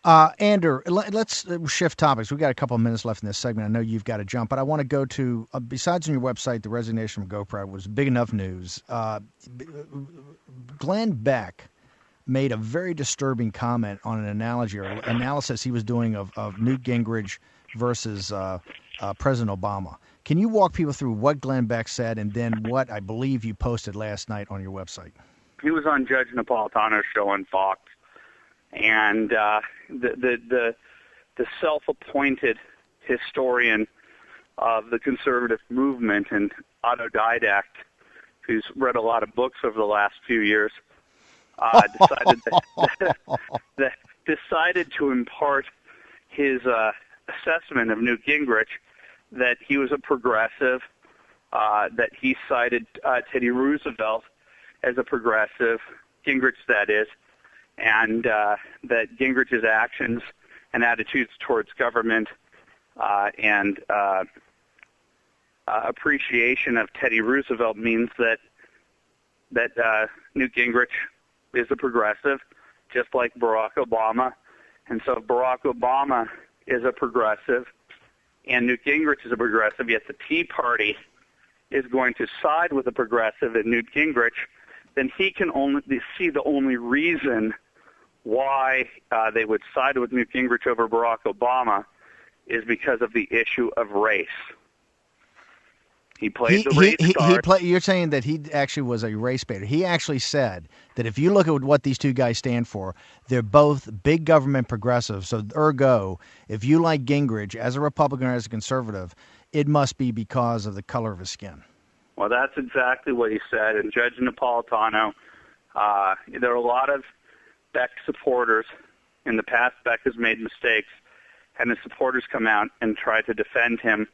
Andrew, let's shift topics. We've got a couple of minutes left in this segment. I know you've got to jump, but I want to go to, besides on your website, the resignation from GoPro was big enough news. Glenn Beck made a very disturbing comment on an analogy or analysis he was doing of Newt Gingrich versus President Obama. Can you walk people through what Glenn Beck said and then what I believe you posted last night on your website? He was on Judge Napolitano's show on Fox, and the self-appointed historian of the conservative movement and autodidact, who's read a lot of books over the last few years, decided to impart his assessment of Newt Gingrich that he was a progressive, that he cited Teddy Roosevelt as a progressive, Gingrich that is, and that Gingrich's actions and attitudes towards government and appreciation of Teddy Roosevelt means that Newt Gingrich is a progressive, just like Barack Obama. And so if Barack Obama is a progressive and Newt Gingrich is a progressive, yet the Tea Party is going to side with a progressive and Newt Gingrich, then he can only see the only reason why they would side with Newt Gingrich over Barack Obama is because of the issue of race. He played the race card. You're saying that he actually was a race baiter. He actually said that if you look at what these two guys stand for, they're both big government progressives. So ergo, if you like Gingrich as a Republican or as a conservative, it must be because of the color of his skin. Well, that's exactly what he said. And Judge Napolitano, there are a lot of Beck supporters. In the past, Beck has made mistakes, and his supporters come out and try to defend him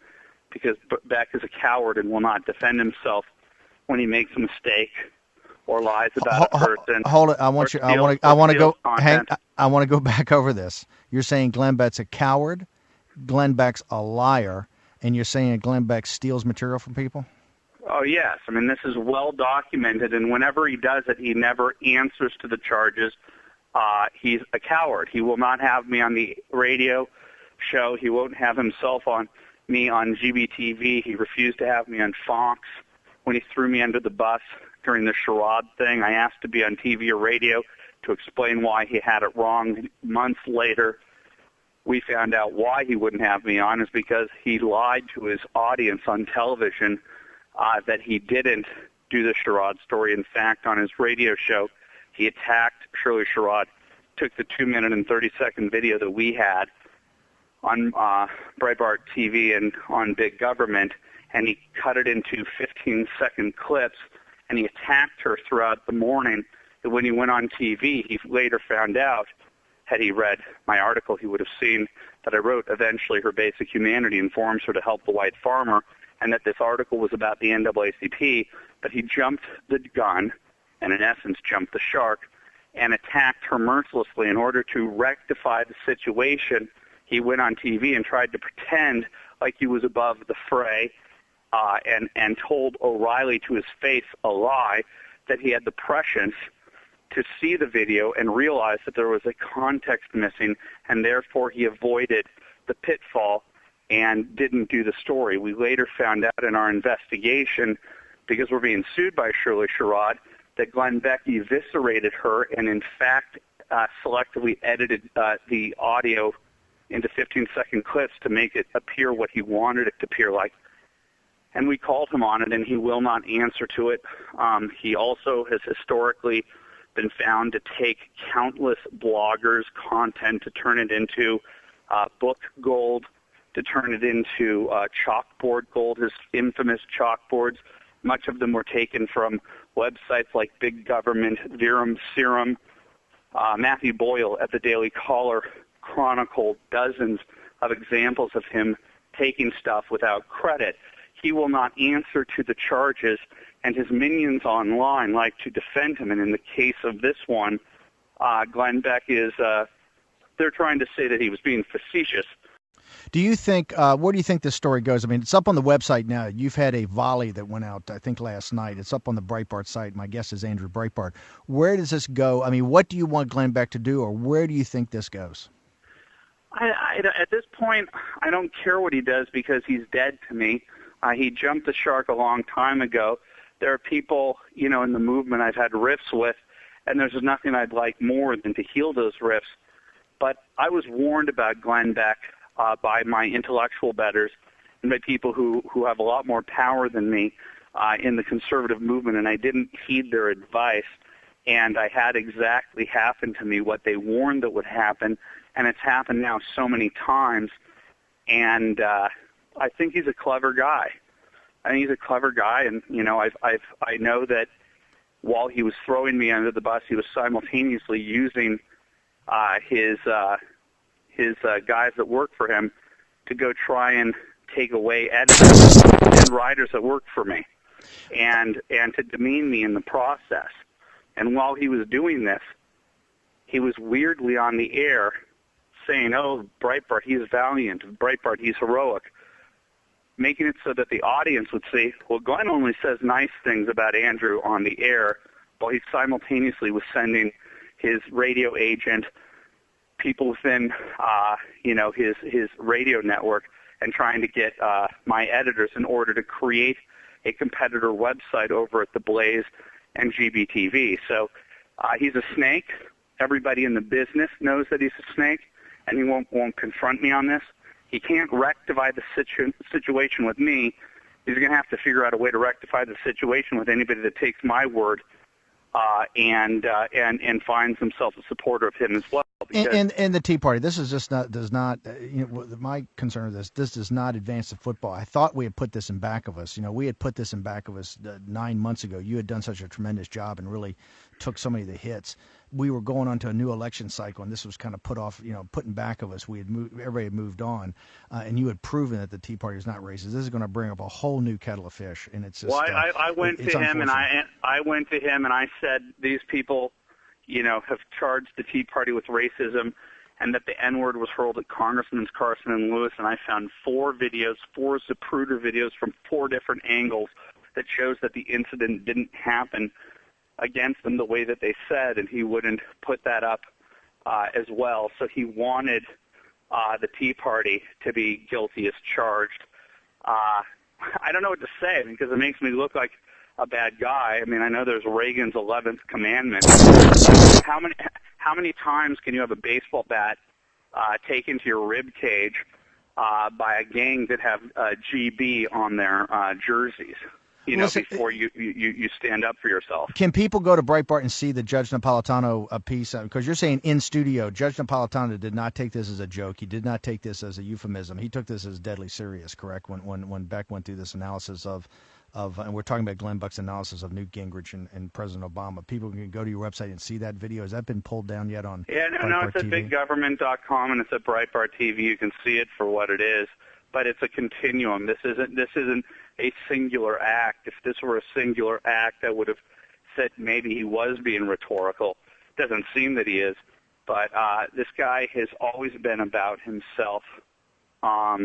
because Beck is a coward and will not defend himself when he makes a mistake or lies about a person. Hold it. I want to go back over this. You're saying Glenn Beck's a coward, Glenn Beck's a liar, and you're saying Glenn Beck steals material from people? Oh, yes. I mean, this is well documented, and whenever he does it, he never answers to the charges. He's a coward. He will not have me on the radio show. He won't have himself on me on GBTV. He refused to have me on Fox when he threw me under the bus during the charade thing. I asked to be on TV or radio to explain why he had it wrong. Months later, we found out why he wouldn't have me on is because he lied to his audience on television that he didn't do the charade story. In fact, on his radio show, he attacked Shirley Sherrod, took the 2-minute and 30-second video that we had on Breitbart TV and on Big Government, and he cut it into 15-second clips, and he attacked her throughout the morning. That when he went on TV, he later found out, had he read my article, he would have seen that I wrote, eventually her basic humanity informs her to help the white farmer, and that this article was about the NAACP, but he jumped the gun, and in essence jumped the shark, and attacked her mercilessly. In order to rectify the situation, he went on TV and tried to pretend like he was above the fray and told O'Reilly to his face a lie that he had the prescience to see the video and realize that there was a context missing, and therefore he avoided the pitfall and didn't do the story. We later found out in our investigation, because we're being sued by Shirley Sherrod, that Glenn Beck eviscerated her and in fact selectively edited the audio into 15-second clips to make it appear what he wanted it to appear like. And we called him on it, and he will not answer to it. He also has historically been found to take countless bloggers' content to turn it into book gold, to turn it into chalkboard gold, his infamous chalkboards. Much of them were taken from websites like Big Government, Virum Serum. Matthew Boyle at the Daily Caller chronicled dozens of examples of him taking stuff without credit. He will not answer to the charges, and his minions online like to defend him. And in the case of this one, Glenn Beck is, they're trying to say that he was being facetious. Do you think, where do you think this story goes? I mean, it's up on the website now. You've had a volley that went out, I think, last night. It's up on the Breitbart site. My guest is Andrew Breibart. Where does this go? I mean, what do you want Glenn Beck to do, or where do you think this goes? At this point, I don't care what he does because he's dead to me. He jumped the shark a long time ago. There are people, in the movement I've had rifts with, and there's nothing I'd like more than to heal those rifts. But I was warned about Glenn Beck by my intellectual betters and by people who have a lot more power than me in the conservative movement, and I didn't heed their advice. And I had exactly happen to me what they warned that would happen, and it's happened now so many times. And I think he's a clever guy. I think he's a clever guy, and I know that while he was throwing me under the bus, he was simultaneously using his guys that work for him to go try and take away editors and writers that work for me, and to demean me in the process. And while he was doing this, he was weirdly on the air saying, "Oh, Breitbart, he's valiant. Breitbart, he's heroic," making it so that the audience would say, well, Glenn only says nice things about Andrew on the air, while he simultaneously was sending his radio agent, people within, his radio network, and trying to get my editors in order to create a competitor website over at The Blaze and GBTV. So he's a snake. Everybody in the business knows that he's a snake, and he won't confront me on this. He can't rectify the situation with me. He's going to have to figure out a way to rectify the situation with anybody that takes my word and finds himself a supporter of him as well. And the Tea Party, this is just does not. My concern is this does not advance the football. I thought we had put this in back of us. We had put this in back of us 9 months ago. You had done such a tremendous job and really took so many of the hits. We were going on to a new election cycle, and this was kind of put off, put in back of us. Everybody had moved on, and you had proven that the Tea Party is not racist. This is going to bring up a whole new kettle of fish, and it's just. Well, I went to him, and I went to him, and I said these people, have charged the Tea Party with racism, and that the N-word was hurled at Congressmen Carson and Lewis, and I found 4 Zapruder videos from 4 different angles that shows that the incident didn't happen against them the way that they said, and he wouldn't put that up as well. So he wanted the Tea Party to be guilty as charged. I don't know what to say because it makes me look like a bad guy. I mean, I know there's Reagan's 11th commandment. How many times can you have a baseball bat taken to your rib cage by a gang that have GB on their jerseys? Before you stand up for yourself. Can people go to Breitbart and see the Judge Napolitano piece? Because you're saying in studio, Judge Napolitano did not take this as a joke. He did not take this as a euphemism. He took this as deadly serious, correct? When Beck went through this analysis of and we're talking about Glenn Beck's analysis of Newt Gingrich and President Obama. People can go to your website and see that video. Has that been pulled down yet on no, it's at biggovernment.com and it's at Breitbart TV. You can see it for what it is. But it's a continuum. This isn't a singular act. If this were a singular act, I would have said maybe he was being rhetorical. Doesn't seem that he is. But this guy has always been about himself. While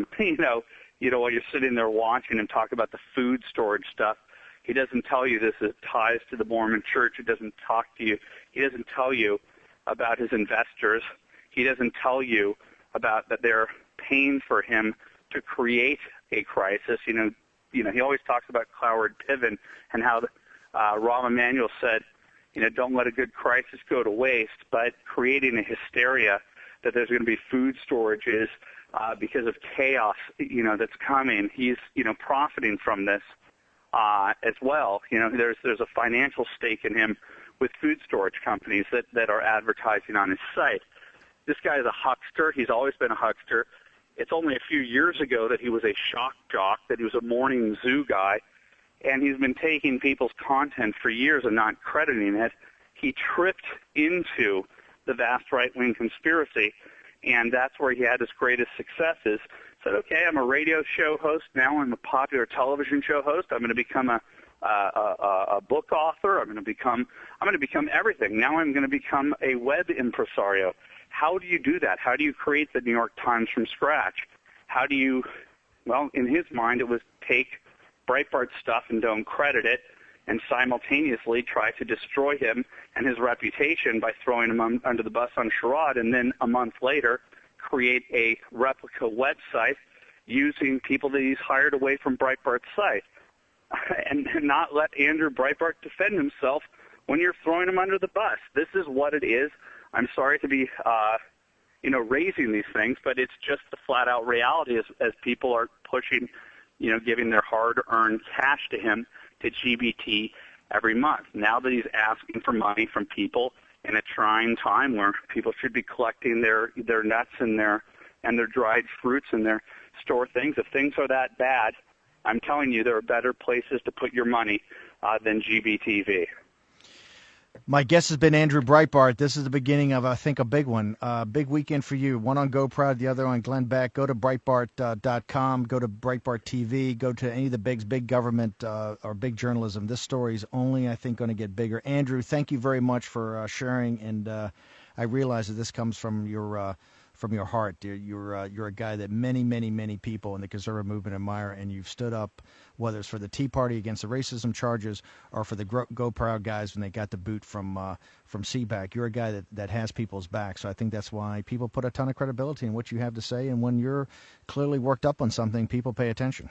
you're sitting there watching him talk about the food storage stuff, he doesn't tell you this is ties to the Mormon Church. He doesn't talk to you. He doesn't tell you about his investors. He doesn't tell you about that they're paying for him to create a crisis. He always talks about Cloward Piven and how Rahm Emanuel said, don't let a good crisis go to waste, but creating a hysteria that there's going to be food storages because of chaos, that's coming. He's, profiting from this as well. There's a financial stake in him with food storage companies that are advertising on his site. This guy is a huckster. He's always been a huckster. It's only a few years ago that he was a shock jock, that he was a morning zoo guy, and he's been taking people's content for years and not crediting it. He tripped into the vast right-wing conspiracy, and that's where he had his greatest successes. Said, okay, I'm a radio show host. Now I'm a popular television show host. I'm going to become a book author. I'm going to become everything. Now I'm going to become a web impresario. How do you do that? How do you create the New York Times from scratch? How do you, in his mind, it was take Breitbart stuff and don't credit it and simultaneously try to destroy him and his reputation by throwing him under the bus on charade, and then a month later create a replica website using people that he's hired away from Breitbart's site, and not let Andrew Breibart defend himself when you're throwing him under the bus. This is what it is. I'm sorry to be, raising these things, but it's just the flat-out reality as people are pushing, giving their hard-earned cash to him, to GBT, every month. Now that he's asking for money from people in a trying time where people should be collecting their nuts and their dried fruits and their store things, if things are that bad, I'm telling you there are better places to put your money than GBTV. My guest has been Andrew Breibart. This is the beginning of, I think, a big one. Big weekend for you. One on GoProud, the other on Glenn Beck. Go to Breitbart.com. Go to Breitbart TV. Go to any of the big government or big journalism. This story is only, I think, going to get bigger. Andrew, thank you very much for sharing. And I realize that this comes from your heart. You're a guy that many people in the conservative movement admire, and you've stood up, whether it's for the Tea Party against the racism charges or for the Go Proud guys when they got the boot from CPAC. You're a guy that has people's back, so I think that's why people put a ton of credibility in what you have to say, and when you're clearly worked up on something, people pay attention.